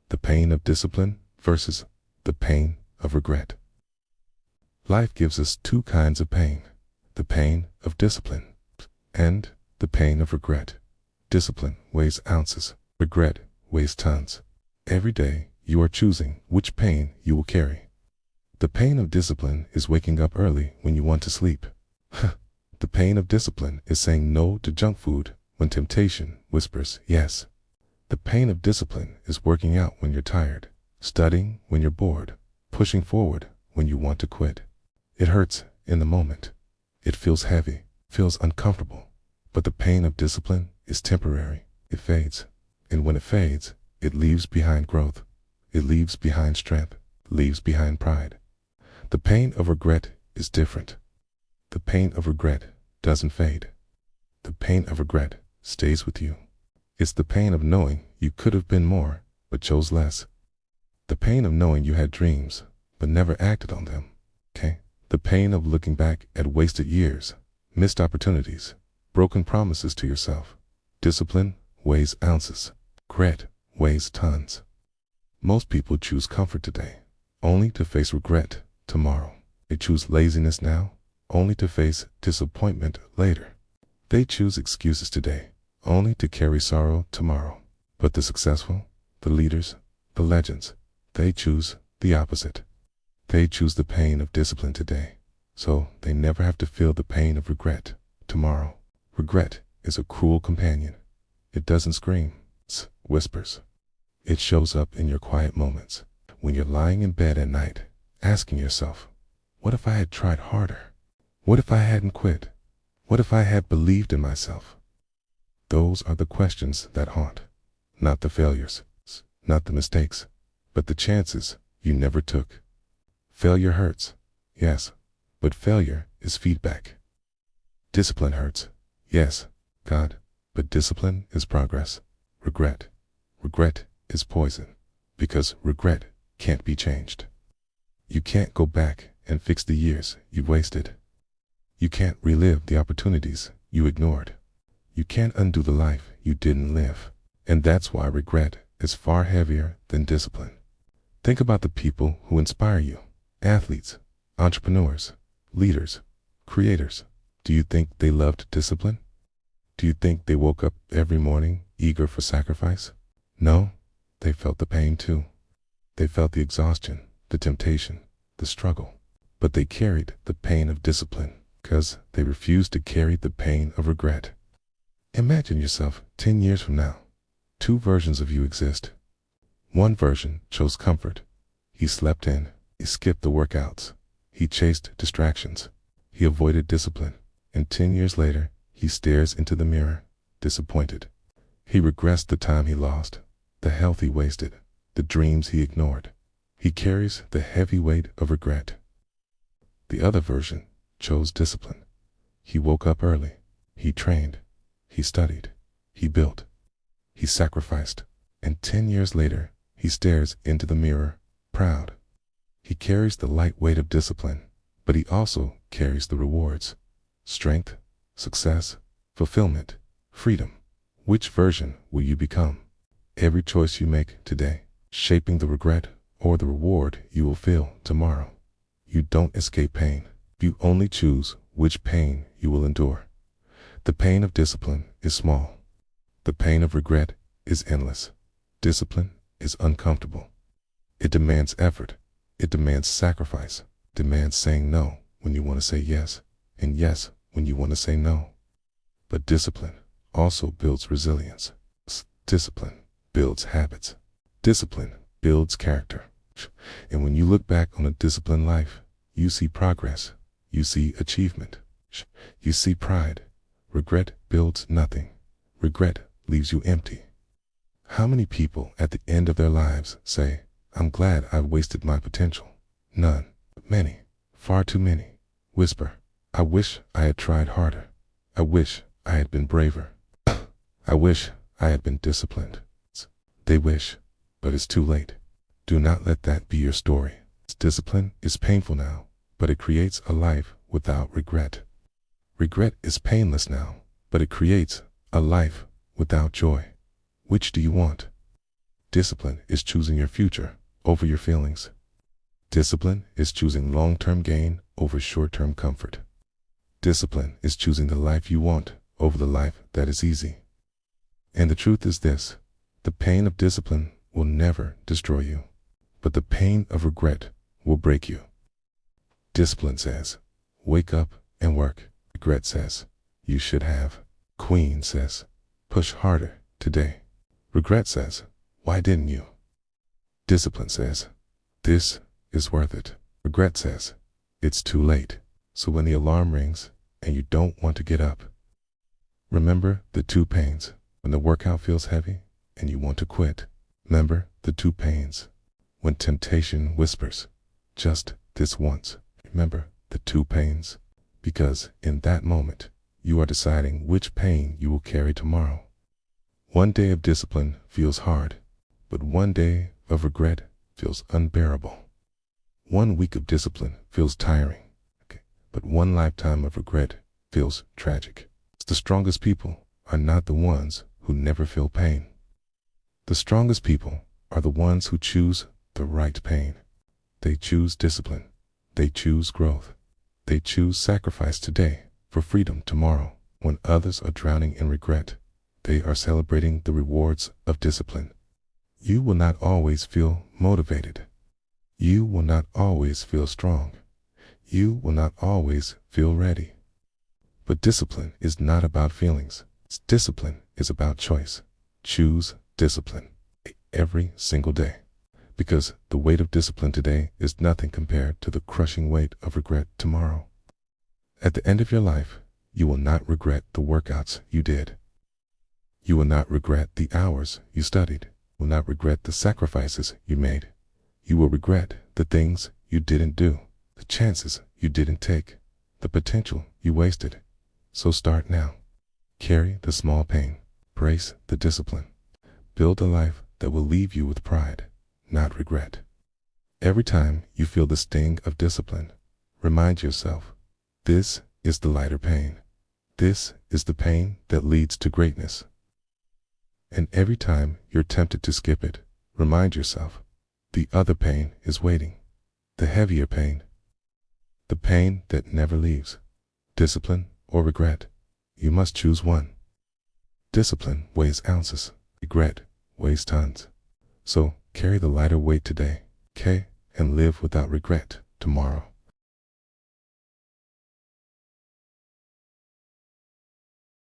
The pain of discipline versus the pain of regret. Life gives us two kinds of pain: the pain of discipline and the pain of regret. Discipline weighs ounces, regret weighs tons. Every day you are choosing which pain you will carry. The pain of discipline is waking up early when you want to sleep. The pain of discipline is saying no to junk food when temptation whispers yes. The pain of discipline is working out when you're tired, studying when you're bored, pushing forward when you want to quit. It hurts in the moment. It feels heavy, feels uncomfortable. But the pain of discipline is temporary. It fades. And when it fades, it leaves behind growth. It leaves behind strength, leaves behind pride. The pain of regret is different. The pain of regret doesn't fade. The pain of regret stays with you. It's the pain of knowing you could have been more, but chose less. The pain of knowing you had dreams, but never acted on them. Okay? The pain of looking back at wasted years, missed opportunities, broken promises to yourself. Discipline weighs ounces. Regret weighs tons. Most people choose comfort today, only to face regret tomorrow. They choose laziness now, only to face disappointment later. They choose excuses today, only to carry sorrow tomorrow. But the successful, the leaders, the legends, they choose the opposite. They choose the pain of discipline today, so they never have to feel the pain of regret tomorrow. Regret is a cruel companion. It doesn't scream, it whispers. It shows up in your quiet moments, when you're lying in bed at night, asking yourself, what if I had tried harder? What if I hadn't quit? What if I had believed in myself? Those are the questions that haunt, not the failures, not the mistakes, but the chances you never took. Failure hurts, yes, but failure is feedback. Discipline hurts, yes, God, but discipline is progress. Regret is poison, because regret can't be changed. You can't go back and fix the years you've wasted. You can't relive the opportunities you ignored. You can't undo the life you didn't live. And that's why regret is far heavier than discipline. Think about the people who inspire you: athletes, entrepreneurs, leaders, creators. Do you think they loved discipline? Do you think they woke up every morning eager for sacrifice? No, they felt the pain too. They felt the exhaustion, the temptation, the struggle. But they carried the pain of discipline because they refused to carry the pain of regret. Imagine yourself 10 years from now. Two versions of you exist. One version chose comfort. He slept in, he skipped the workouts, he chased distractions, he avoided discipline, and 10 years later, he stares into the mirror, disappointed. He regrets the time he lost, the health he wasted, the dreams he ignored. He carries the heavy weight of regret. The other version chose discipline. He woke up early, he trained, he studied, he built, he sacrificed, and 10 years later, he stares into the mirror, proud. He carries the light weight of discipline, but he also carries the rewards: strength, success, fulfillment, freedom. Which version will you become? Every choice you make today, shaping the regret or the reward you will feel tomorrow. You don't escape pain. You only choose which pain you will endure. The pain of discipline is small. The pain of regret is endless. Discipline is uncomfortable. It demands effort. It demands sacrifice. Demands saying no when you want to say yes, and yes when you want to say no. But discipline also builds resilience. Discipline builds habits. Discipline builds character. And when you look back on a disciplined life, you see progress. You see achievement. You see pride. Regret builds nothing. Regret leaves you empty. How many people at the end of their lives say, I'm glad I've wasted my potential? None. Many. Far too many. Whisper, I wish I had tried harder. I wish I had been braver. I wish I had been disciplined. They wish, but it's too late. Do not let that be your story. Discipline is painful now, but it creates a life without regret. Regret is painless now, but it creates a life without joy. Which do you want? Discipline is choosing your future over your feelings. Discipline is choosing long-term gain over short-term comfort. Discipline is choosing the life you want over the life that is easy. And the truth is this: the pain of discipline will never destroy you, but the pain of regret will break you. Discipline says, wake up and work. Regret says, you should have. Queen says, push harder today. Regret says, why didn't you? Discipline says, this is worth it. Regret says, it's too late. So when the alarm rings and you don't want to get up, remember the two pains. When the workout feels heavy and you want to quit, remember the two pains. When temptation whispers, just this once, remember the two pains. Because in that moment, you are deciding which pain you will carry tomorrow. One day of discipline feels hard, but one day of regret feels unbearable. 1 week of discipline feels tiring, but one lifetime of regret feels tragic. The strongest people are not the ones who never feel pain. The strongest people are the ones who choose the right pain. They choose discipline. They choose growth. They choose sacrifice today for freedom tomorrow. When others are drowning in regret, they are celebrating the rewards of discipline. You will not always feel motivated. You will not always feel strong. You will not always feel ready. But discipline is not about feelings. Discipline is about choice. Choose discipline every single day. Because the weight of discipline today is nothing compared to the crushing weight of regret tomorrow. At the end of your life, you will not regret the workouts you did. You will not regret the hours you studied. You will not regret the sacrifices you made. You will regret the things you didn't do, the chances you didn't take, the potential you wasted. So start now. Carry the small pain. Brace the discipline. Build a life that will leave you with pride, not regret. Every time you feel the sting of discipline, remind yourself, this is the lighter pain. This is the pain that leads to greatness. And every time you're tempted to skip it, remind yourself, the other pain is waiting. The heavier pain. The pain that never leaves. Discipline or regret. You must choose one. Discipline weighs ounces. Regret weighs tons. So carry the lighter weight today, and live without regret tomorrow.